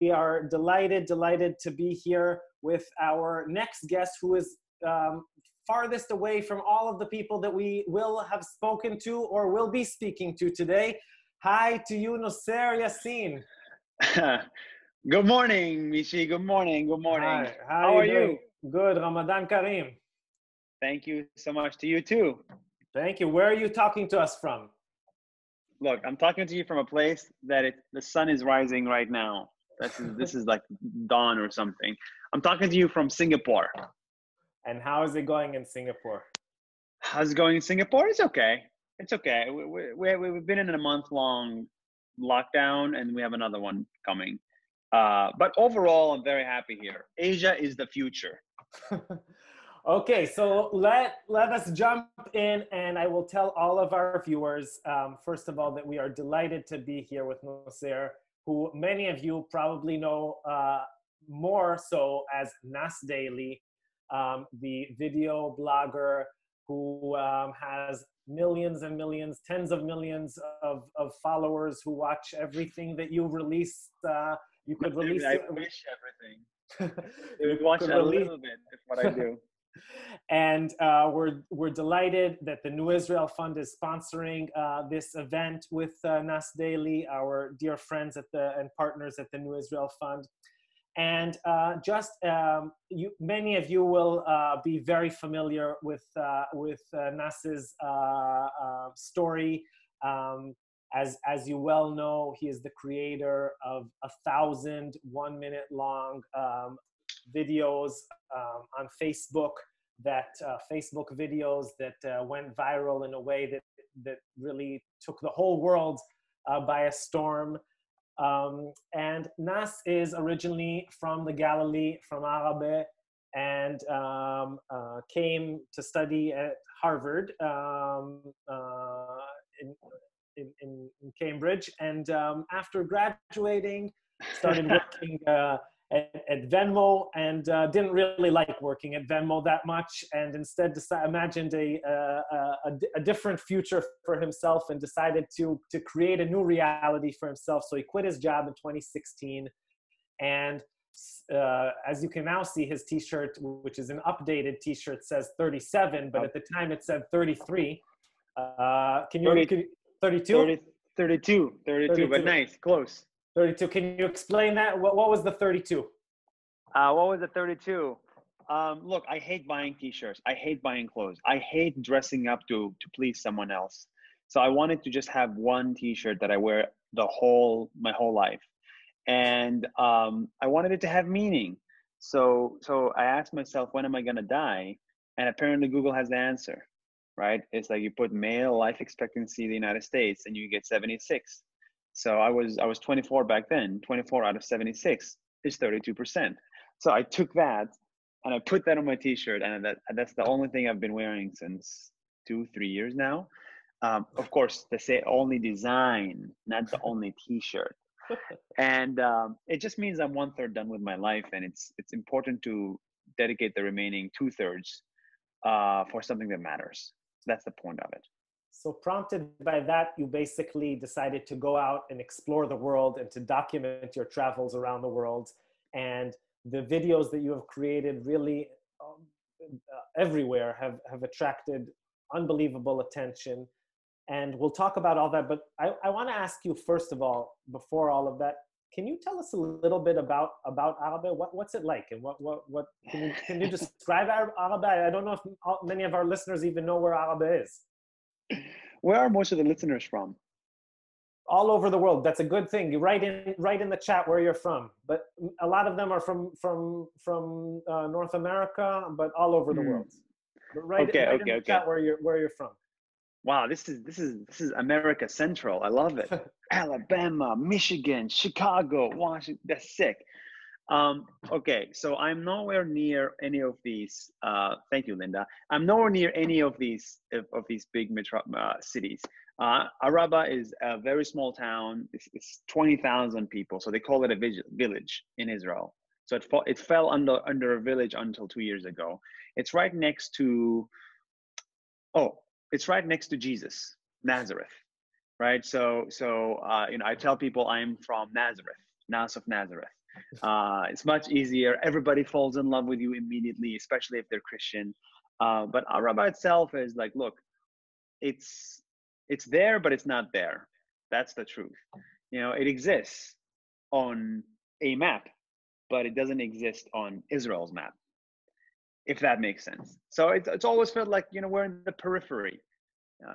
are delighted to be here with our next guest, who is farthest away from all of the people that we will have spoken to or will be speaking to today. Hi to you, Nasser Yassin. Good morning, Mishi. Good morning. Good morning. Hi, how are you? Good. Ramadan Kareem. Thank you so much to you too. Thank you. Where are you talking to us from? Look, I'm talking to you from a place that the sun is rising right now. This is like dawn or something. I'm talking to you from Singapore. And how is it going in Singapore? How's it going in Singapore? It's okay. It's okay. We've been in a month-long lockdown, and we have another one coming. But overall, I'm very happy here. Asia is the future. Okay, so let us jump in, and I will tell all of our viewers, first of all, that we are delighted to be here with Nasser, who many of you probably know more so as Nas Daily, the video blogger who has millions and millions, tens of millions of followers who watch everything that you release. You could release. I wish everything. They would watch a little bit of what I do. And we're delighted that the New Israel Fund is sponsoring this event with Nas Daily, our dear friends and partners at the New Israel Fund. And many of you will be very familiar with Nas's story. As you well know, he is the creator of 1,000 one-minute-long videos on Facebook, Facebook videos that went viral in a way that really took the whole world by a storm. And Nas is originally from the Galilee, from Arabe, and came to study at Harvard in Cambridge. And after graduating, started working at Venmo, and didn't really like working at Venmo that much, and instead imagined a different future for himself, and decided to create a new reality for himself. So he quit his job in 2016, and as you can now see, his t-shirt, which is an updated t-shirt, says 37, but at the time it said 33. Can you 32? 32, but nice, close. 32. Can you explain that? What was the 32? What was the 32? Look, I hate buying t-shirts. I hate buying clothes. I hate dressing up to please someone else. So I wanted to just have one t-shirt that I wear my whole life. And I wanted it to have meaning. So I asked myself, when am I gonna die? And apparently Google has the answer, right? It's like you put male life expectancy in the United States and you get 76. So I was 24 back then. 24 out of 76 is 32%. So I took that and I put that on my t-shirt, and that's the only thing I've been wearing since 2-3 years now. Of course, they say only design, not the only t-shirt. And it just means I'm 1/3 done with my life, and it's important to dedicate the remaining 2/3 for something that matters. That's the point of it. So prompted by that, you basically decided to go out and explore the world and to document your travels around the world. And the videos that you have created really everywhere have attracted unbelievable attention. And we'll talk about all that. But I want to ask you, first of all, before all of that, can you tell us a little bit about Arabe? What's it like? And what can you describe Arabe? I don't know if many of our listeners even know where Arabe is. Where are most of the listeners from? All over the world. That's a good thing. You write in the chat where you're from. But a lot of them are from North America, but all over the world. But write in the chat where you're from. Wow, this is America Central. I love it. Alabama, Michigan, Chicago, Washington. That's sick. Okay, so I'm nowhere near any of these. Thank you, Linda. I'm nowhere near any of these big metro cities. Araba is a very small town. It's 20,000 people, so they call it a village in Israel. So it fell under a village until 2 years ago. It's right next to Jesus, Nazareth, right? So I tell people I'm from Nazareth, Nas of Nazareth. It's much easier. Everybody falls in love with you immediately, especially if they're Christian. But Araba itself is like, look, it's there, but it's not there. That's the truth. You know, it exists on a map, but it doesn't exist on Israel's map, if that makes sense. So it's always felt like, you know, we're in the periphery.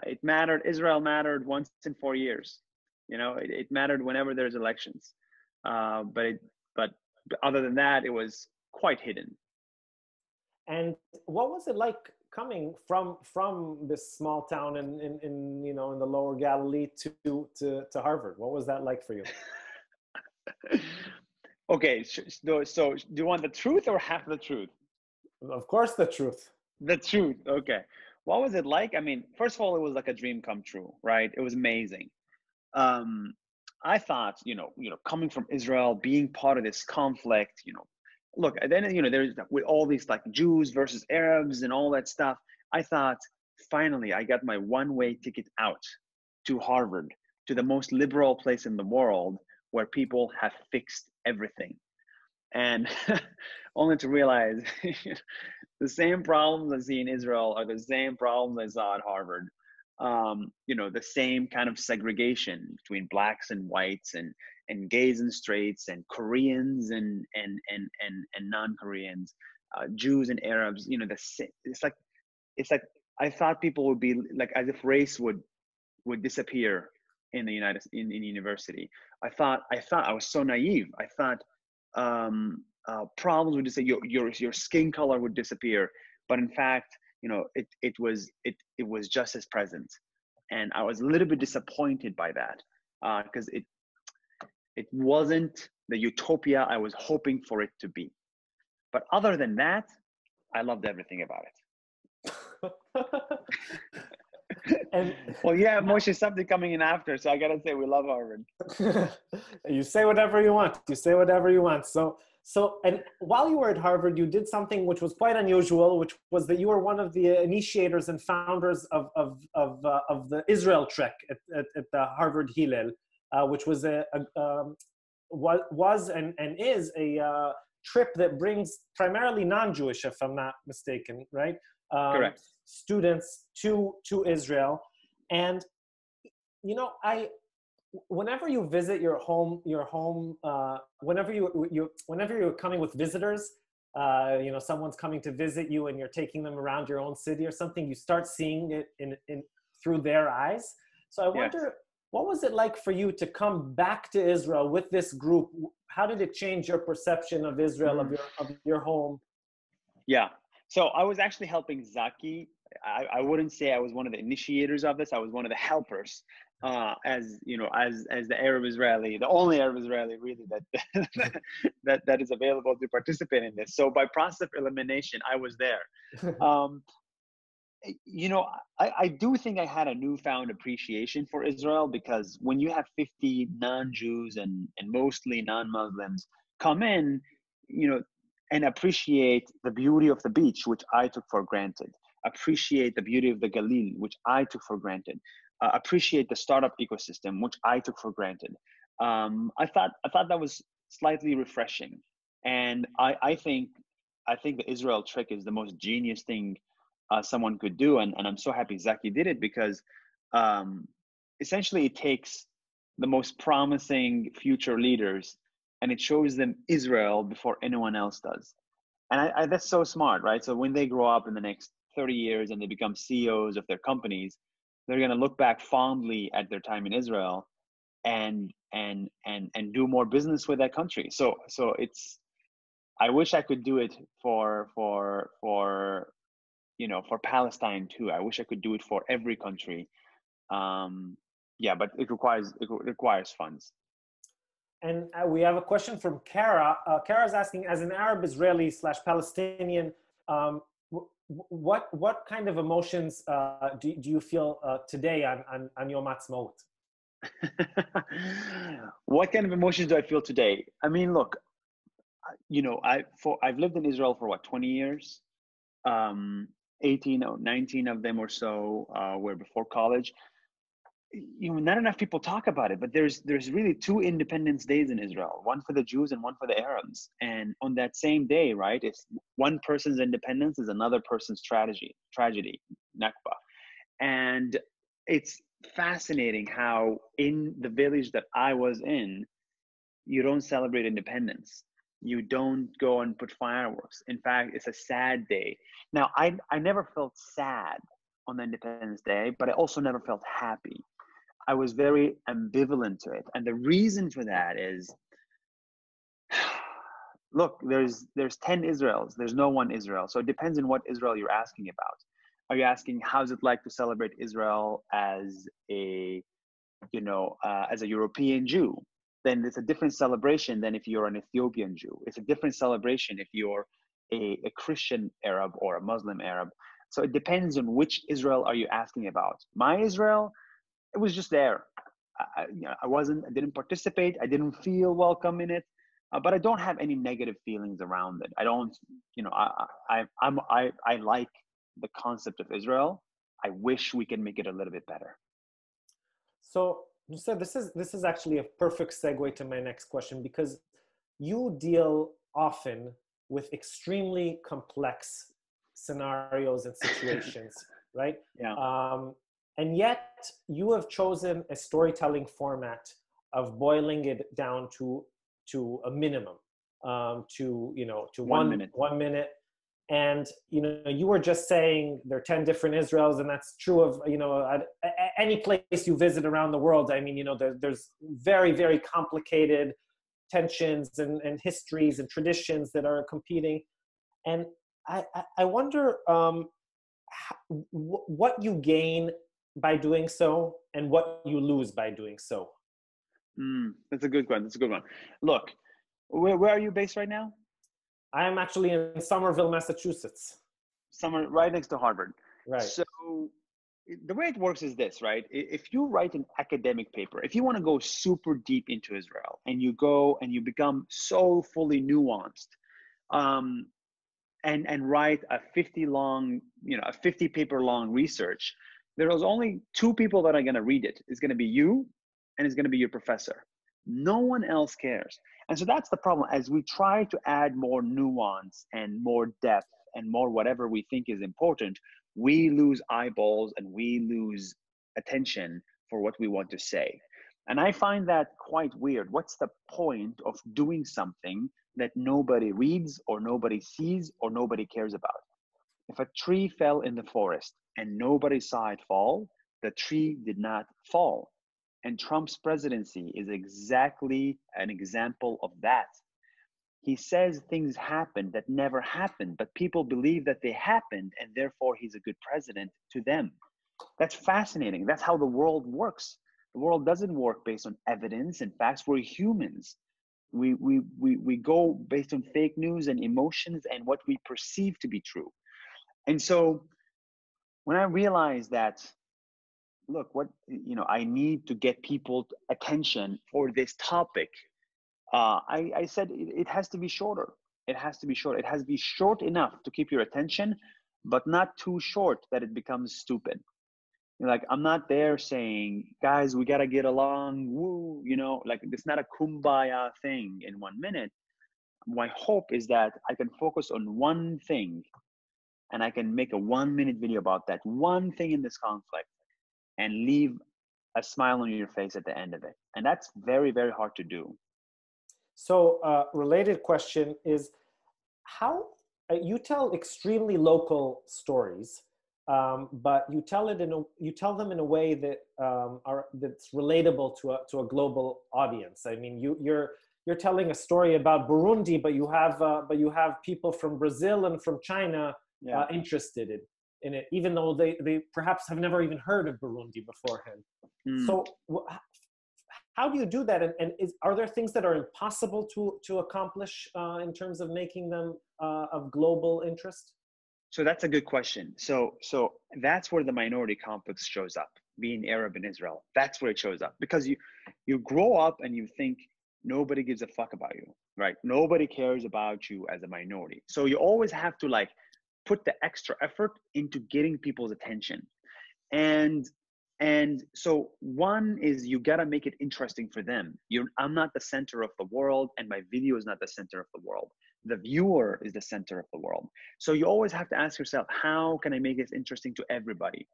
It mattered. Israel mattered once in 4 years. You know, it mattered whenever there's elections. But other than that, it was quite hidden. And what was it like coming from this small town in you know, in the Lower Galilee to Harvard? What was that like for you? Okay, so do you want the truth or half the truth? Of course, the truth. The truth. Okay. What was it like? I mean, first of all, it was like a dream come true, right? It was amazing. I thought, coming from Israel, being part of this conflict, look, and then, there's with all these like Jews versus Arabs and all that stuff. I thought, finally, I got my one-way ticket out to Harvard, to the most liberal place in the world where people have fixed everything. And only to realize the same problems I see in Israel are the same problems I saw at Harvard. The same kind of segregation between blacks and whites and gays and straights and Koreans and non-Koreans, Jews and Arabs. It's like I thought people would be like as if race would disappear in the in university. I thought I was so naive. I thought problems would just say your skin color would disappear, but in fact, it was just as present, and I was a little bit disappointed by that because it wasn't the utopia I was hoping for it to be. But other than that, I loved everything about it. And well, yeah, Moshe, something coming in after, so I gotta say we love Harvard. You say whatever you want. You say whatever you want. So, and while you were at Harvard, you did something which was quite unusual, which was that you were one of the initiators and founders of the Israel Trek at the Harvard Hillel, which was was and is a trip that brings primarily non-Jewish, if I'm not mistaken, right? Correct. Students to Israel. And whenever you visit your home, whenever you're coming with visitors, someone's coming to visit you and you're taking them around your own city or something, you start seeing it in through their eyes. So I wonder, what was it like for you to come back to Israel with this group? How did it change your perception of Israel, of your home? Yeah. So I was actually helping Zaki. I wouldn't say I was one of the initiators of this. I was one of the helpers, as the Arab Israeli, the only Arab Israeli really that is available to participate in this. So by process of elimination, I was there. I do think I had a newfound appreciation for Israel, because when you have 50 non-Jews and mostly non-Muslims come in, and appreciate the beauty of the beach, which I took for granted, appreciate the beauty of the Galil, which I took for granted, appreciate the startup ecosystem, which I took for granted. I thought that was slightly refreshing. And I think the Israel trick is the most genius thing someone could do. And I'm so happy Zaki did it, because essentially it takes the most promising future leaders and it shows them Israel before anyone else does. And that's so smart, right? So when they grow up in the next 30 years and they become CEOs of their companies, they're going to look back fondly at their time in Israel and do more business with that country. So I wish I could do it for Palestine too. I wish I could do it for every country. But it requires funds. And we have a question from Kara. Kara's asking, as an Arab Israeli / Palestinian, what kind of emotions do you feel today on Yom Ha'atzmaut? What kind of emotions do I feel today? I mean, look, I've lived in Israel for 20 years. 18 or 19 of them or so were before college. not enough people talk about it, but there's really two Independence Days in Israel, one for the Jews and one for the Arabs. And on that same day, right, it's one person's independence is another person's tragedy, Nakba. And it's fascinating how in the village that I was in, you don't celebrate independence. You don't go and put fireworks. In fact, it's a sad day. Now, I never felt sad on the Independence Day, but I also never felt happy. I was very ambivalent to it. And the reason for that is, look, there's 10 Israels. There's no one Israel. So it depends on what Israel you're asking about. Are you asking how's it like to celebrate Israel as a European Jew? Then it's a different celebration than if you're an Ethiopian Jew. It's a different celebration if you're a Christian Arab or a Muslim Arab. So it depends on which Israel are you asking about. My Israel, it was just there. I didn't participate. I didn't feel welcome in it, but I don't have any negative feelings around it. I don't, I like the concept of Israel. I wish we can make it a little bit better. So this is actually a perfect segue to my next question, because you deal often with extremely complex scenarios and situations, right? Yeah. And yet you have chosen a storytelling format of boiling it down to a minimum, to 1 minute. 1 minute. And you were just saying there are 10 different Israels, and that's true of any place you visit around the world. I mean, there's very, very complicated tensions and histories and traditions that are competing. And I wonder what you gain by doing so and what you lose by doing so. That's a good one. Look, where are you based right now? I am actually in Somerville, Massachusetts. Right next to Harvard. Right. So the way it works is this, right? If you write an academic paper, if you want to go super deep into Israel and you go and you become so fully nuanced, and write a 50 paper long research, there's only two people that are going to read it. It's going to be you and it's going to be your professor. No one else cares. And so that's the problem. As we try to add more nuance and more depth and more whatever we think is important, we lose eyeballs and we lose attention for what we want to say. And I find that quite weird. What's the point of doing something that nobody reads or nobody sees or nobody cares about? If a tree fell in the forest and nobody saw it fall, the tree did not fall. And Trump's presidency is exactly an example of that. He says things happened that never happened, but people believe that they happened, and therefore he's a good president to them. That's fascinating. That's how the world works. The world doesn't work based on evidence and facts. We're humans. We go based on fake news and emotions and what we perceive to be true. And so when I realized that, look, I need to get people's attention for this topic, I said it has to be shorter. It has to be short. It has to be short enough to keep your attention, but not too short that it becomes stupid. Like, I'm not there saying, guys, we got to get along. Woo, like it's not a kumbaya thing in 1 minute. My hope is that I can focus on one thing and I can make a 1 minute video about that one thing in this conflict and leave a smile on your face at the end of it. And that's very, very hard to do. So related question is, how you tell extremely local stories, but you tell them in a way that that's relatable to a global audience. I mean, you're telling a story about Burundi, but you have people from Brazil and from China interested in it, even though they perhaps have never even heard of Burundi beforehand. So how do you do that? And are there things that are impossible to accomplish in terms of making them of global interest? So that's a good question. So that's where the minority complex shows up, being Arab in Israel. That's where it shows up, because you grow up and you think nobody gives a fuck about you, right? Nobody cares about you as a minority. So you always have to put the extra effort into getting people's attention. And And so one is you gotta make it interesting for them. I'm not the center of the world, and my video is not the center of the world. The viewer is the center of the world. So you always have to ask yourself, how can I make this interesting to everybody?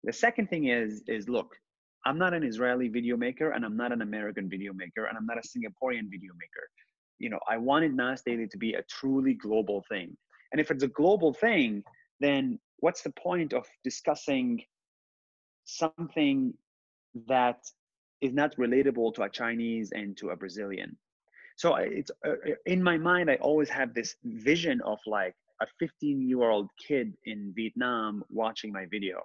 The second thing is look, I'm not an Israeli video maker, and I'm not an American video maker, and I'm not a Singaporean video maker. I wanted Nas Daily to be a truly global thing. And if it's a global thing, then what's the point of discussing something that is not relatable to a Chinese and to a Brazilian? So it's in my mind, I always have this vision of like a 15-year-old kid in Vietnam watching my video.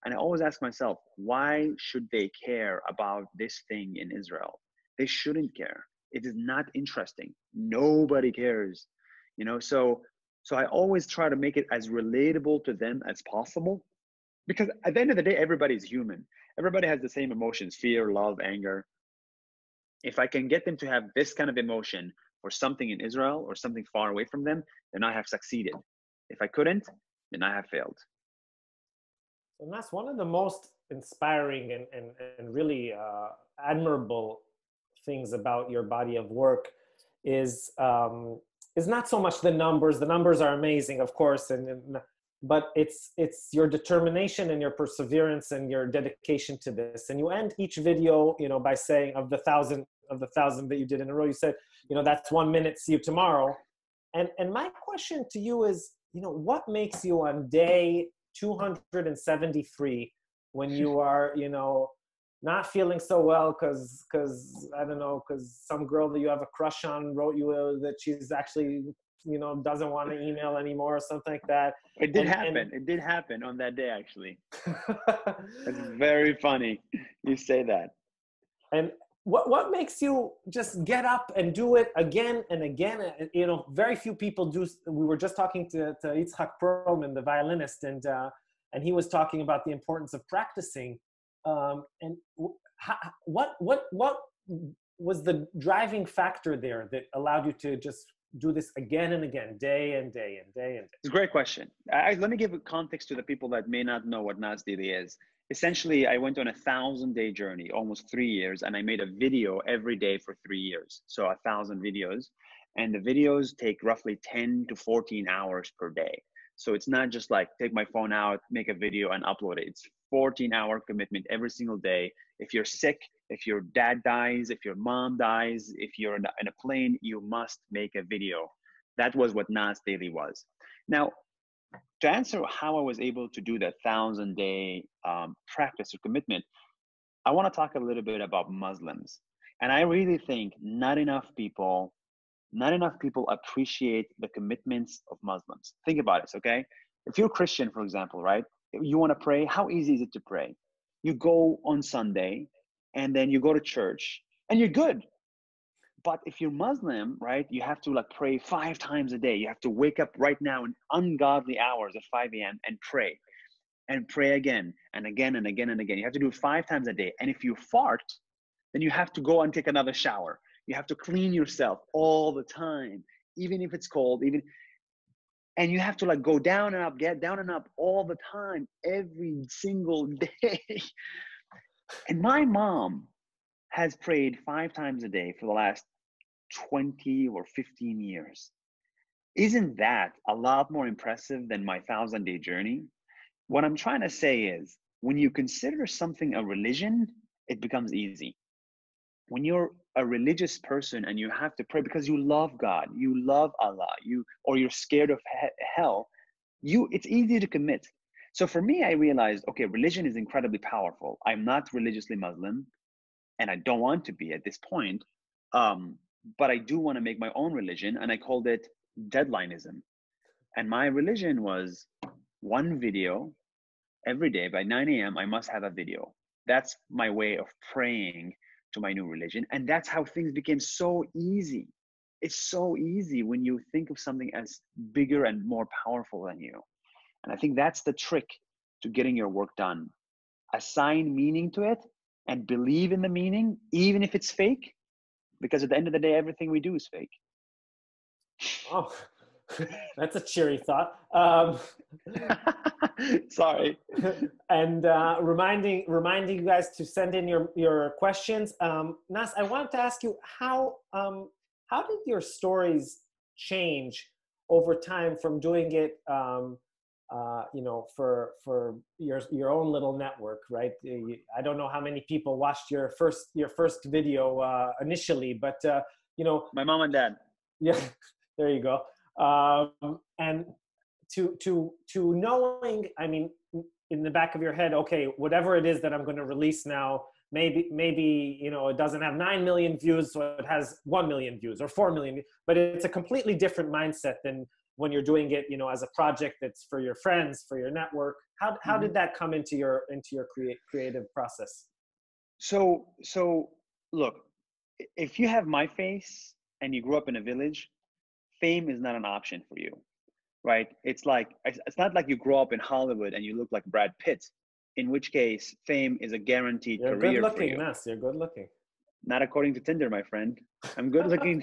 And I always ask myself, why should they care about this thing in Israel? They shouldn't care. It is not interesting. Nobody cares, so I always try to make it as relatable to them as possible, because at the end of the day, everybody's human. Everybody has the same emotions: fear, love, anger. If I can get them to have this kind of emotion for something in Israel or something far away from them, then I have succeeded. If I couldn't, then I have failed. And that's one of the most inspiring and really admirable things about your body of work is not so much the numbers. The numbers are amazing, of course, but it's your determination and your perseverance and your dedication to this. And you end each video, by saying, of the thousand that you did in a row, you said, that's 1 minute, see you tomorrow. And my question to you is, what makes you on day 273 when you are, not feeling so well because I don't know, because some girl that you have a crush on wrote you that she's actually, doesn't want to email anymore or something like that. It did happen. It did happen on that day, actually. It's very funny you say that. And what makes you just get up and do it again and again? Very few people do. We were just talking to Yitzhak Perlman, the violinist, and he was talking about the importance of practicing. And what was the driving factor there that allowed you to just do this again and again, day and day and day and day? It's a great question. Let me give a context to the people that may not know what Nas Daily is. Essentially, I went on a 1,000-day journey, almost 3 years, and I made a video every day for 3 years. So 1,000 videos. And the videos take roughly 10 to 14 hours per day. So it's not just like take my phone out, make a video and upload it. It's 14-hour commitment every single day. If you're sick, if your dad dies, if your mom dies, if you're in a plane, you must make a video. That was what Nas Daily was. Now, to answer how I was able to do that 1,000-day practice or commitment, I want to talk a little bit about Muslims. And I really think not enough people appreciate the commitments of Muslims. Think about it, okay? If you're Christian, for example, right? You want to pray, how easy is it to pray? You go on Sunday, and then you go to church, and you're good. But if you're Muslim, right, you have to pray 5 times a day. You have to wake up right now in ungodly hours at 5 a.m. and pray again and again and again and again. You have to do it 5 times a day. And if you fart, then you have to go and take another shower. You have to clean yourself all the time, even if it's cold, and you have to go down and up, get down and up all the time, every single day. And my mom has prayed 5 times a day for the last 20 or 15 years. Isn't that a lot more impressive than my 1,000-day journey? What I'm trying to say is, when you consider something a religion, it becomes easy. When you're a religious person and you have to pray because you love God, you love Allah, or you're scared of hell, it's easy to commit. So for me, I realized, okay, religion is incredibly powerful. I'm not religiously Muslim, and I don't want to be at this point, but I do want to make my own religion, and I called it deadlineism. And my religion was 1 video every day. By 9 a.m., I must have a video. That's my way of praying to my new religion. And that's how things became so easy. It's so easy when you think of something as bigger and more powerful than you. And I think that's the trick to getting your work done. Assign meaning to it and believe in the meaning, even if it's fake, because at the end of the day, everything we do is fake. Oh, That's a cheery thought. Sorry. And reminding you guys to send in your questions. Nas, I wanted to ask you how did your stories change over time from doing it, for your own little network, right? I don't know how many people watched your first video initially, but My mom and dad. yeah, there you go. And to knowing, I mean, in the back of your head, okay, whatever it is that I'm going to release now, maybe it doesn't have 9 million views, so it has 1 million views or 4 million, but it's a completely different mindset than when you're doing it, as a project that's for your friends, for your network. How did that come into your creative process? So look, if you have my face and you grew up in a village, fame is not an option for you, right? It's not like you grow up in Hollywood and you look like Brad Pitt, in which case fame is a guaranteed You're career good for looking, you. Nas. You're good looking. Not according to Tinder, my friend. I'm good looking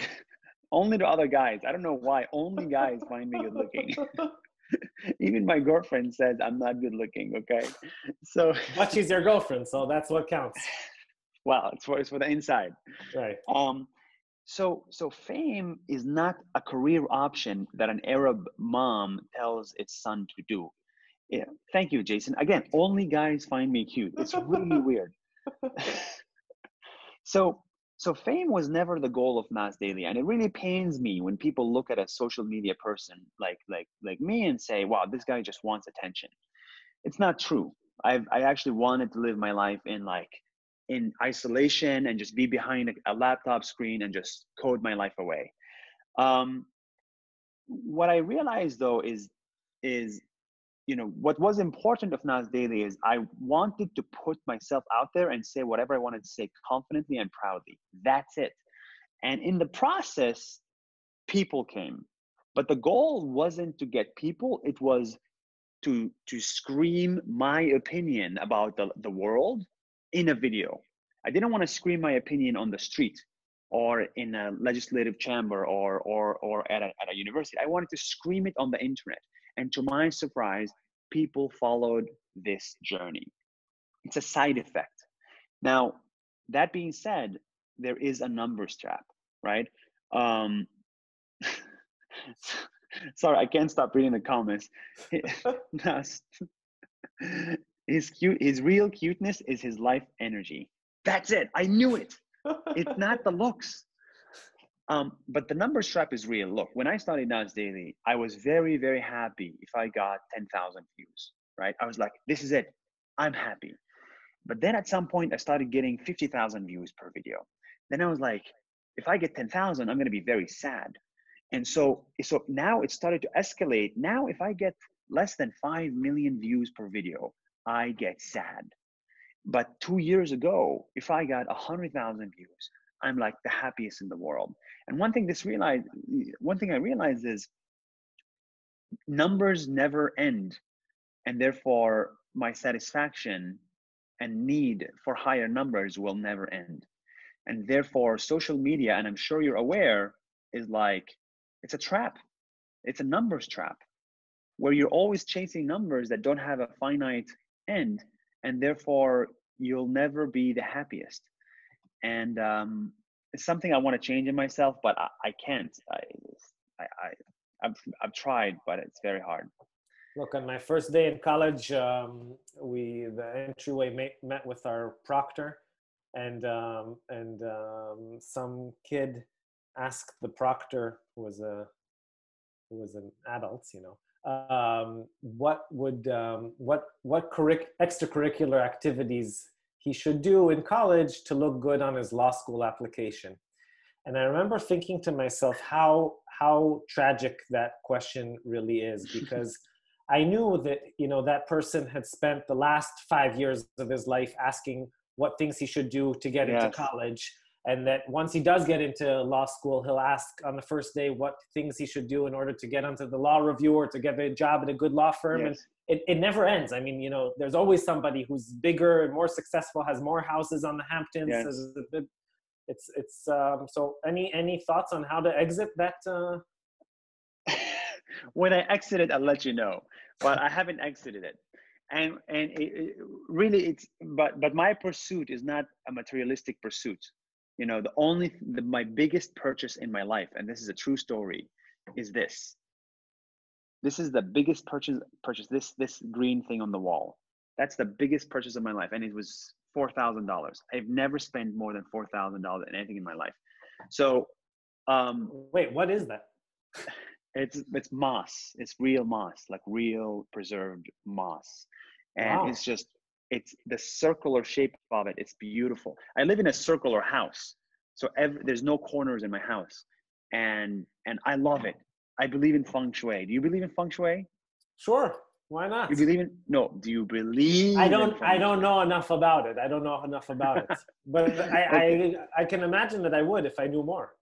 only to other guys. I don't know why. Only guys find me good looking. Even my girlfriend says I'm not good looking. Okay, so. But she's your girlfriend, so that's what counts. Well, it's for the inside. Right. So fame is not a career option that an Arab mom tells its son to do. Yeah. Thank you, Jason. Again, only guys find me cute. It's really weird. So fame was never the goal of Nas Daily, and it really pains me when people look at a social media person like me and say, "Wow, this guy just wants attention." It's not true. I actually wanted to live my life in isolation and just be behind a laptop screen and just code my life away. What I realized though is what was important of Nas Daily is I wanted to put myself out there and say whatever I wanted to say confidently and proudly. That's it. And in the process, people came. But the goal wasn't to get people, it was to scream my opinion about the world in a video. I didn't want to scream my opinion on the street or in a legislative chamber or at a university. I wanted to scream it on the internet. And to my surprise, people followed this journey. It's a side effect. Now, that being said, there is a numbers trap, right? Sorry, I can't stop reading the comments. His real cuteness is his life energy. That's it. I knew it. It's not the looks. But the numbers trap is real. Look, when I started Nas Daily, I was very, very happy if I got 10,000 views, right? I was like, this is it. I'm happy. But then at some point, I started getting 50,000 views per video. Then I was like, if I get 10,000, I'm going to be very sad. And so now it started to escalate. Now, if I get less than 5 million views per video, I get sad. But 2 years ago, if I got 100,000 views, I'm like the happiest in the world. And one thing I realized is numbers never end. And therefore, my satisfaction and need for higher numbers will never end. And therefore, social media, and I'm sure you're aware, is it's a trap. It's a numbers trap where you're always chasing numbers that don't have a finite end. And therefore, you'll never be the happiest. And it's something I want to change in myself, but I can't. I've tried, but it's very hard. Look, on my first day in college, the entryway met with our proctor, and some kid asked the proctor, who was an adult, what extracurricular activities he should do in college to look good on his law school application. And I remember thinking to myself how tragic that question really is, because I knew that, that person had spent the last 5 years of his life asking what things he should do to get into college. And that once he does get into law school, he'll ask on the first day what things he should do in order to get onto the law review or to get a job at a good law firm. And it never ends. I mean, there's always somebody who's bigger and more successful, has more houses on the Hamptons. So any thoughts on how to exit that? When I exit it, I'll let you know. But I haven't exited it. And really, but my pursuit is not a materialistic pursuit. You know, my biggest purchase in my life, and this is a true story, is this. This is the biggest purchase. This green thing on the wall. That's the biggest purchase of my life, and it was $4,000. I've never spent more than $4,000 in anything in my life. So, wait, what is that? It's moss. It's real moss, like real preserved moss, and Wow. it's the circular shape of it. It's beautiful. I live in a circular house, so there's no corners in my house, and I love it. I believe in feng shui. Do you believe in feng shui? Sure. Why not? You believe in no? Do you believe? I in don't. feng I don't shui? know enough about it. I don't know enough about it. But Okay. I can imagine that I would if I knew more.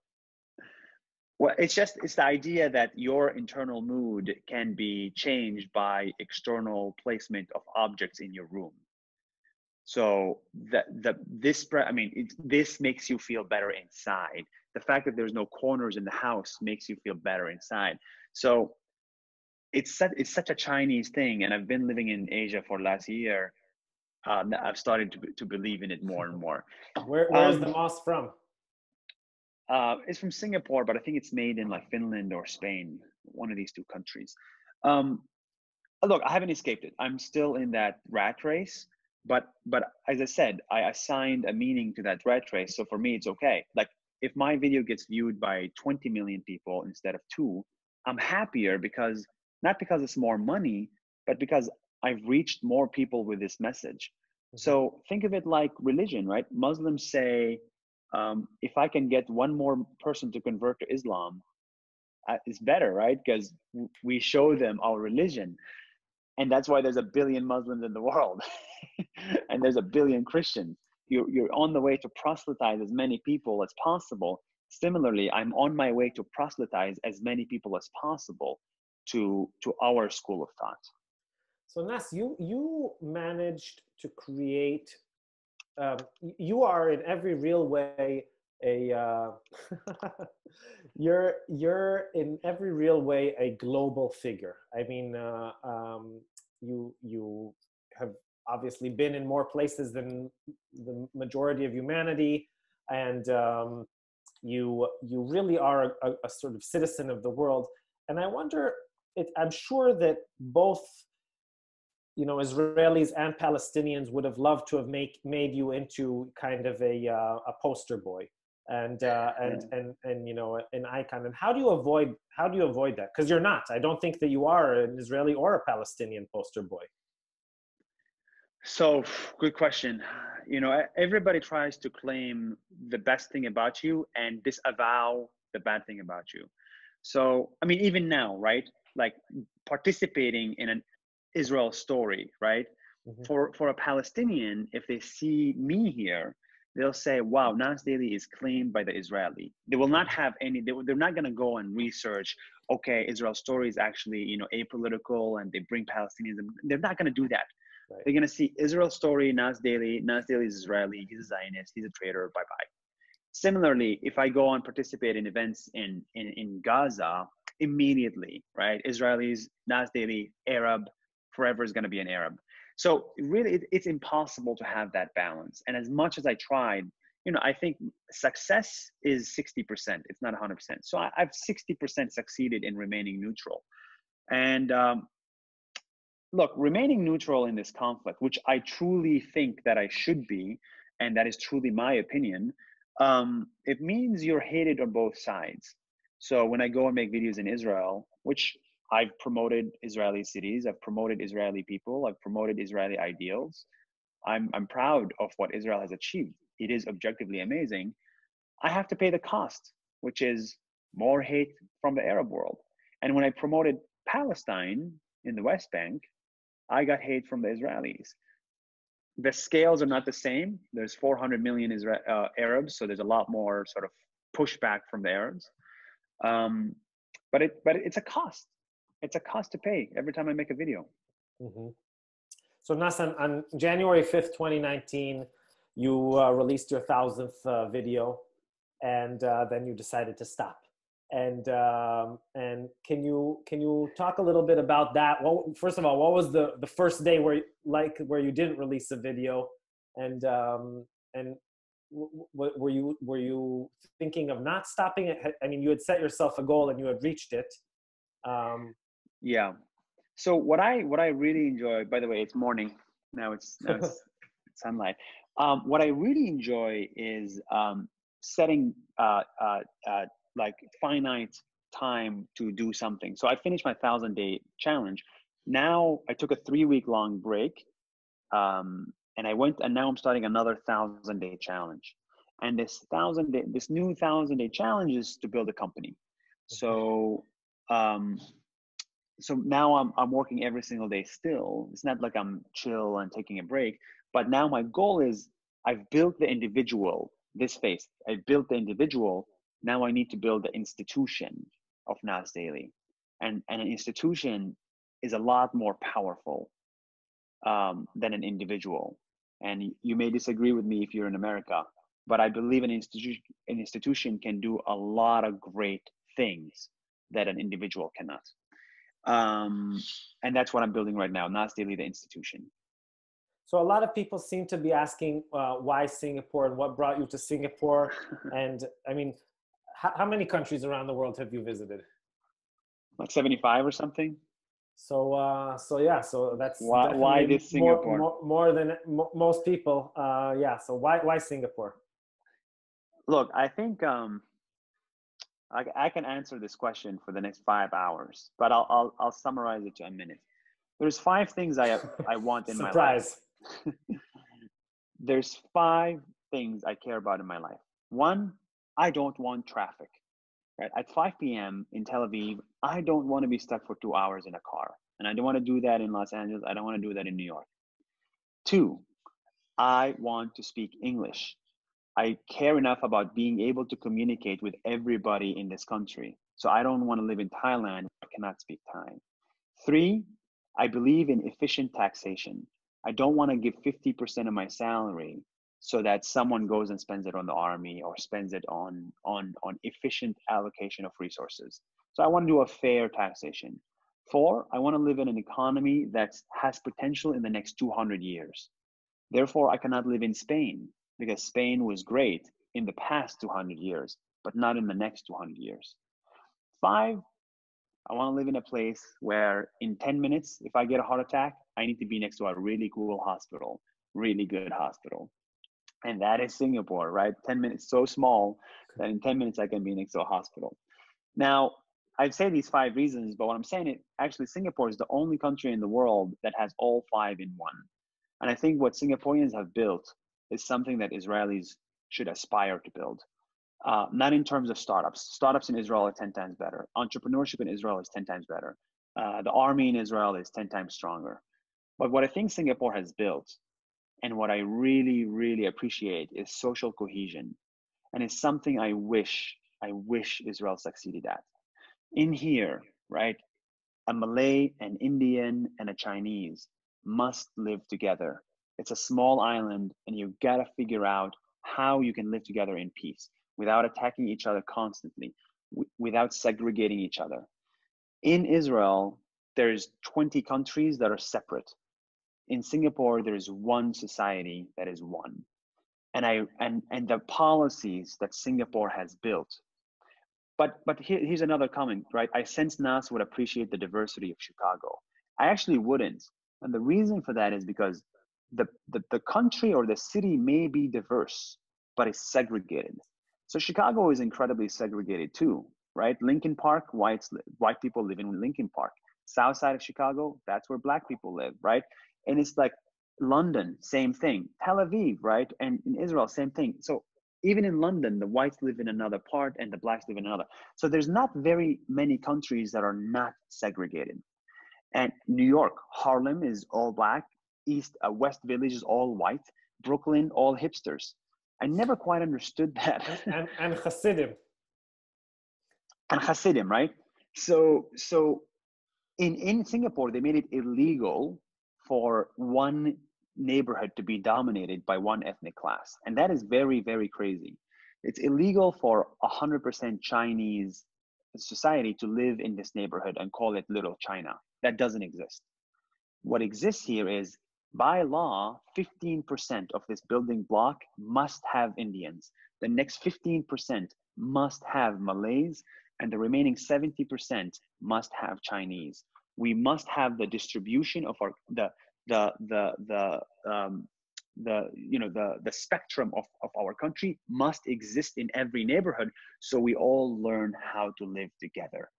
Well, it's the idea that your internal mood can be changed by external placement of objects in your room. So this makes you feel better inside. The fact that there's no corners in the house makes you feel better inside. So it's such a Chinese thing, and I've been living in Asia for last year. I've started to believe in it more and more. Where is the moss from? It's from Singapore, but I think it's made in like Finland or Spain, one of these two countries. Look, I haven't escaped it. I'm still in that rat race, but as I said, I assigned a meaning to that rat race. So for me, it's okay. Like if my video gets viewed by 20 million people instead of 2, I'm happier not because it's more money, but because I've reached more people with this message. So think of it like religion, right? Muslims say, if I can get one more person to convert to Islam, it's better, right? Because we show them our religion. And that's why there's a billion Muslims in the world and there's a billion Christians. You're on the way to proselytize as many people as possible. Similarly, I'm on my way to proselytize as many people as possible to our school of thought. So Nas, you managed to create. You are in every real way a. You're in every real way a global figure. I mean, you have obviously been in more places than the majority of humanity, and you really are a sort of citizen of the world. And I wonder, I'm sure that both Israelis and Palestinians would have loved to have made you into kind of a poster boy and an icon. And how do you avoid that? Because you're not. I don't think that you are an Israeli or a Palestinian poster boy. So good question. Everybody tries to claim the best thing about you and disavow the bad thing about you. So, I mean, even now, right? Like participating in an Israel story, right? For a Palestinian, if they see me here, they'll say, wow, Nas Daily is claimed by the Israeli. They will not have they're not going to go and research, okay, Israel story is actually, apolitical and they bring Palestinians. They're not going to do that. Right. They're going to see Israel story, Nas Daily is Israeli, he's a Zionist, he's a traitor, bye-bye. Similarly, if I go and participate in events in Gaza, immediately, right? Israelis, Nas Daily, Arab, forever is going to be an Arab. So really, it's impossible to have that balance. And as much as I tried, I think success is 60%. It's not 100%. So I've 60% succeeded in remaining neutral. And look, remaining neutral in this conflict, which I truly think that I should be, and that is truly my opinion, it means you're hated on both sides. So when I go and make videos in Israel, which I've promoted Israeli cities, I've promoted Israeli people, I've promoted Israeli ideals. I'm proud of what Israel has achieved. It is objectively amazing. I have to pay the cost, which is more hate from the Arab world. And when I promoted Palestine in the West Bank, I got hate from the Israelis. The scales are not the same. There's 400 million Arabs, so there's a lot more sort of pushback from the Arabs. But it's a cost. It's a cost to pay every time I make a video. So Nassan, on January 5th, 2019, you released your 1,000th video, and then you decided to stop. And can you talk a little bit about that? Well, first of all, what was the first day where you didn't release a video, and were you thinking of not stopping it? I mean, you had set yourself a goal and you had reached it. Yeah. So what I really enjoy, by the way, it's morning now. It's sunlight. What I really enjoy is setting like finite time to do something. So I finished my 1,000-day challenge. Now I took a 3-week long break, and now I'm starting another 1,000-day challenge. And this new 1,000-day challenge is to build a company. So so now I'm working every single day still. It's not like I'm chill and taking a break, but now my goal is I've built the individual, this phase. I built the individual. Now I need to build the institution of Nas Daily. And an institution is a lot more powerful than an individual. And you may disagree with me if you're in America, but I believe an institution can do a lot of great things that an individual cannot. And that's what I'm building right now, Nas Daily, the institution. So a lot of people seem to be asking why Singapore and what brought you to Singapore. And I mean, how many countries around the world have you visited? Like 75 or something. So so that's why this Singapore? More than most people. Yeah. So why Singapore? Look, I think I can answer this question for the next 5 hours, but I'll summarize it to a minute. There's 5 things I want in my life. There's 5 things I care about in my life. 1, I don't want traffic. Right? At 5 p.m. in Tel Aviv, I don't want to be stuck for 2 hours in a car. And I don't want to do that in Los Angeles. I don't want to do that in New York. 2, I want to speak English. I care enough about being able to communicate with everybody in this country. So I don't want to live in Thailand where I cannot speak Thai. 3, I believe in efficient taxation. I don't want to give 50% of my salary so that someone goes and spends it on the army or spends it on efficient allocation of resources. So I want to do a fair taxation. 4, I want to live in an economy that has potential in the next 200 years. Therefore, I cannot live in Spain because Spain was great in the past 200 years, but not in the next 200 years. 5, I want to live in a place where in 10 minutes, if I get a heart attack, I need to be next to a really cool hospital, really good hospital. And that is Singapore, right? 10 minutes, so small that in 10 minutes I can be next to a hospital. Now, I'd say these 5 reasons, but what I'm saying is actually Singapore is the only country in the world that has all 5 in one. And I think what Singaporeans have built is something that Israelis should aspire to build. Not in terms of startups. Startups in Israel are 10 times better. Entrepreneurship in Israel is 10 times better. The army in Israel is 10 times stronger. But what I think Singapore has built, and what I really, really appreciate, is social cohesion. And it's something I wish Israel succeeded at. In here, right, a Malay, an Indian, and a Chinese must live together. It's a small island, and you gotta figure out how you can live together in peace without attacking each other constantly, without segregating each other. In Israel, there's 20 countries that are separate. In Singapore, there is one society that is one. And the policies that Singapore has built. But here's another comment, right? I sense Nas would appreciate the diversity of Chicago. I actually wouldn't. And the reason for that is because the country or the city may be diverse, but it's segregated. So Chicago is incredibly segregated too, right? Lincoln Park, white people live in Lincoln Park. South side of Chicago, that's where Black people live, right? And it's like London, same thing. Tel Aviv, right? And in Israel, same thing. So even in London, the whites live in another part and the blacks live in another. So there's not very many countries that are not segregated. And New York, Harlem is all Black. West Village is all white. Brooklyn, all hipsters. I never quite understood that. And Hasidim. And Hasidim, right? So in Singapore, they made it illegal for one neighborhood to be dominated by one ethnic class. And that is very, very crazy. It's illegal for 100% Chinese society to live in this neighborhood and call it Little China. That doesn't exist. What exists here is, by law, 15% of this building block must have Indians. The next 15% must have Malays, and the remaining 70% must have Chinese. We must have the distribution of our the spectrum of our country must exist in every neighborhood, so we all learn how to live together.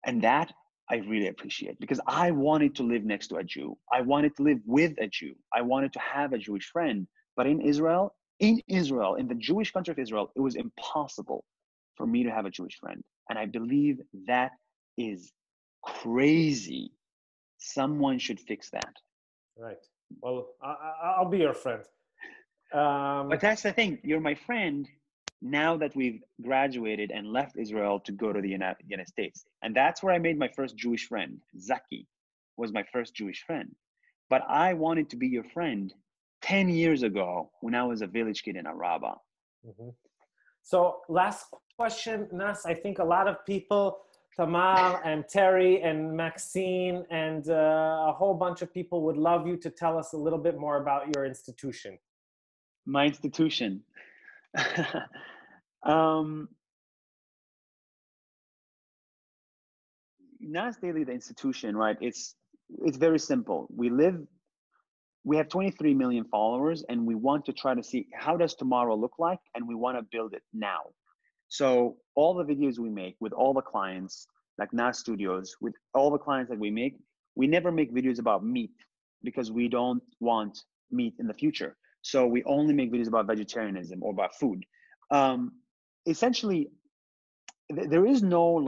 And that I really appreciate, because I wanted to live next to a Jew. I wanted to live with a Jew. I wanted to have a Jewish friend. But in Israel, in the Jewish country of Israel, it was impossible for me to have a Jewish friend. And I believe that is crazy. Someone should fix that. Right. Well, I'll be your friend. But that's the thing. You're my friend now that we've graduated and left Israel to go to the United States. And that's where I made my first Jewish friend. Zaki was my first Jewish friend. But I wanted to be your friend 10 years ago when I was a village kid in Araba. Mm-hmm. So last question, Nas. I think a lot of people, Tamar and Terry and Maxine and a whole bunch of people would love you to tell us a little bit more about your institution. My institution. Nas Daily, the institution, right? It's very simple. We have 23 million followers, and we want to try to see how does tomorrow look like, and we want to build it now. So all the videos we make with all the clients, like Nas Studios, with all the clients that we make, we never make videos about meat because we don't want meat in the future. So we only make videos about vegetarianism or about food. Essentially, there is no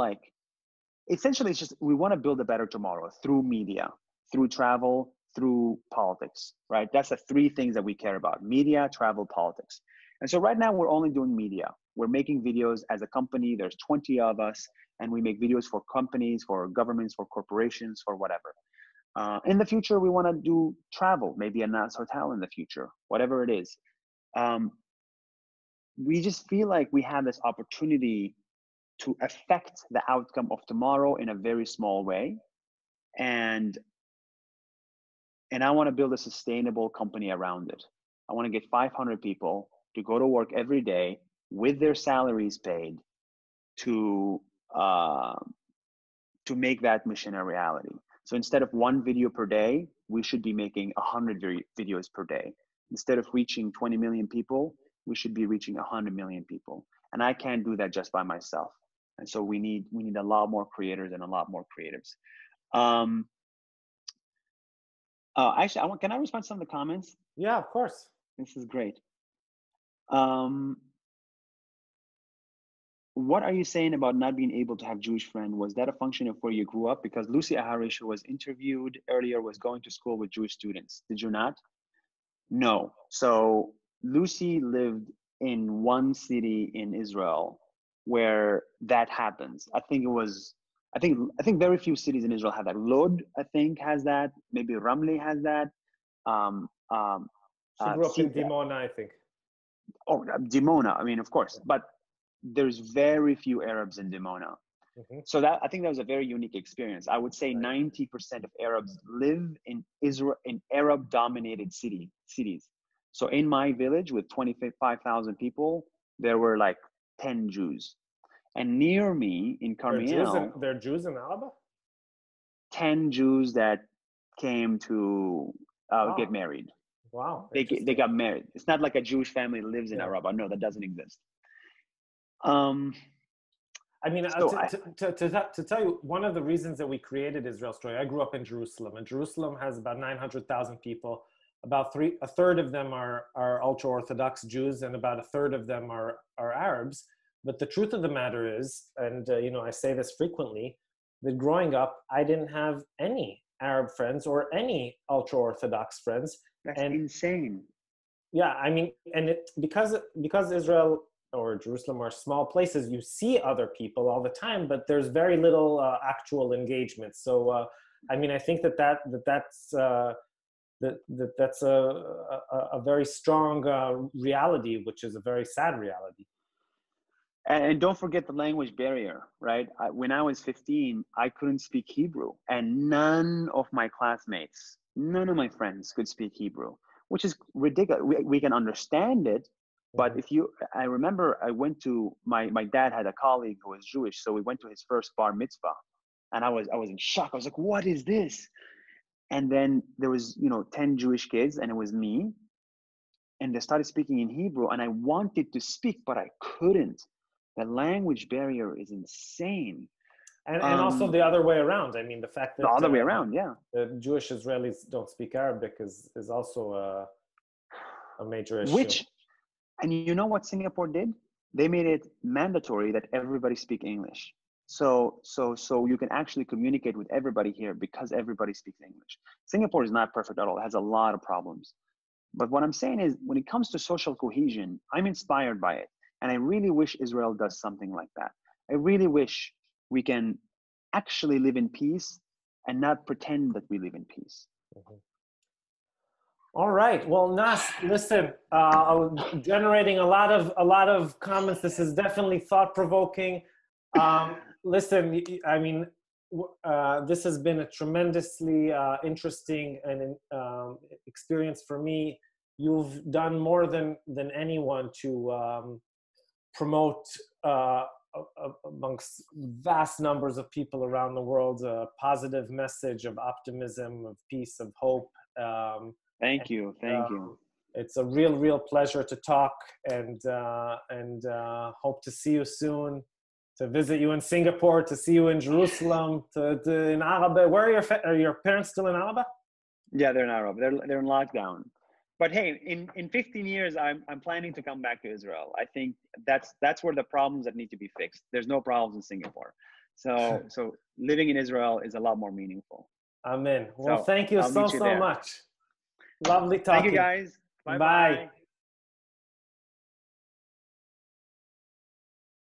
essentially it's just, we want to build a better tomorrow through media, through travel, through politics, right? That's the three things that we care about: media, travel, politics. And so right now we're only doing media. We're making videos as a company. There's 20 of us, and we make videos for companies, for governments, for corporations, for whatever. In the future, we want to do travel, maybe a Nas hotel in the future, whatever it is. We just feel like we have this opportunity to affect the outcome of tomorrow in a very small way. And I want to build a sustainable company around it. I want to get 500 people to go to work every day with their salaries paid to make that mission a reality. So instead of one video per day, we should be making 100 videos per day. Instead of reaching 20 million people, we should be reaching 100 million people. And I can't do that just by myself. And so we need a lot more creators and a lot more creatives. Actually, can I respond to some of the comments? Yeah, of course. This is great. What are you saying about not being able to have Jewish friends? Was that a function of where you grew up? Because Lucy Aharish, who was interviewed earlier, was going to school with Jewish students. Did you not? No. So Lucy lived in one city in Israel where that happens. I think very few cities in Israel have that. Lod, I think, has that. Maybe Ramle has that. She grew up in Dimona, I think. Oh, Dimona. I mean, of course, but there's very few Arabs in Dimona. Mm-hmm. So I think that was a very unique experience. I would say 90% of Arabs live in Israel, in Arab-dominated cities. So in my village with 25,000 people, there were like 10 Jews. And near me in Carmiel, there are Jews in Alaba? 10 Jews that came to get married. Wow. They got married. It's not like a Jewish family lives in Araba. No, that doesn't exist. I mean, to tell you, one of the reasons that we created Israel Story, I grew up in Jerusalem, and Jerusalem has about 900,000 people. About a third of them are ultra-Orthodox Jews, and about a third of them are Arabs. But the truth of the matter is, and I say this frequently, that growing up, I didn't have any Arab friends or any ultra-Orthodox friends. That's insane. Yeah, I mean, and because Israel or Jerusalem are small places, you see other people all the time, but there's very little actual engagement. So, I mean, I think that's a very strong reality, which is a very sad reality. And don't forget the language barrier, right? When I was 15, I couldn't speak Hebrew, and none of my classmates, none of my friends could speak Hebrew, which is ridiculous. We can understand it, but I remember I went to, my dad had a colleague who was Jewish, so we went to his first bar mitzvah, and I was in shock. I was like, what is this? And then there was, 10 Jewish kids, and it was me, and they started speaking in Hebrew, and I wanted to speak, but I couldn't. The language barrier is insane. And also the other way around. I mean, the fact that the other way around, yeah. The Jewish Israelis don't speak Arabic is also a major issue. And you know what Singapore did? They made it mandatory that everybody speak English. So you can actually communicate with everybody here because everybody speaks English. Singapore is not perfect at all. It has a lot of problems. But what I'm saying is, when it comes to social cohesion, I'm inspired by it. And I really wish Israel does something like that. I really wish we can actually live in peace and not pretend that we live in peace. All right. Well, Nas, listen, generating a lot of comments. This is definitely thought-provoking. Listen, I mean, this has been a tremendously interesting and experience for me. You've done more than anyone to promote amongst vast numbers of people around the world a positive message of optimism, of peace, of hope. Thank you. It's a real pleasure to talk, and hope to see you soon, to visit you in Singapore, to see you in Jerusalem, in Araba. Where are your parents still in Araba? Yeah, they're in Araba. They're in lockdown. But hey, in 15 years, I'm planning to come back to Israel. I think that's where the problems that need to be fixed. There's no problems in Singapore. So living in Israel is a lot more meaningful. Amen. Well, thank you so much. Lovely talking. Thank you, guys. Bye-bye. Bye.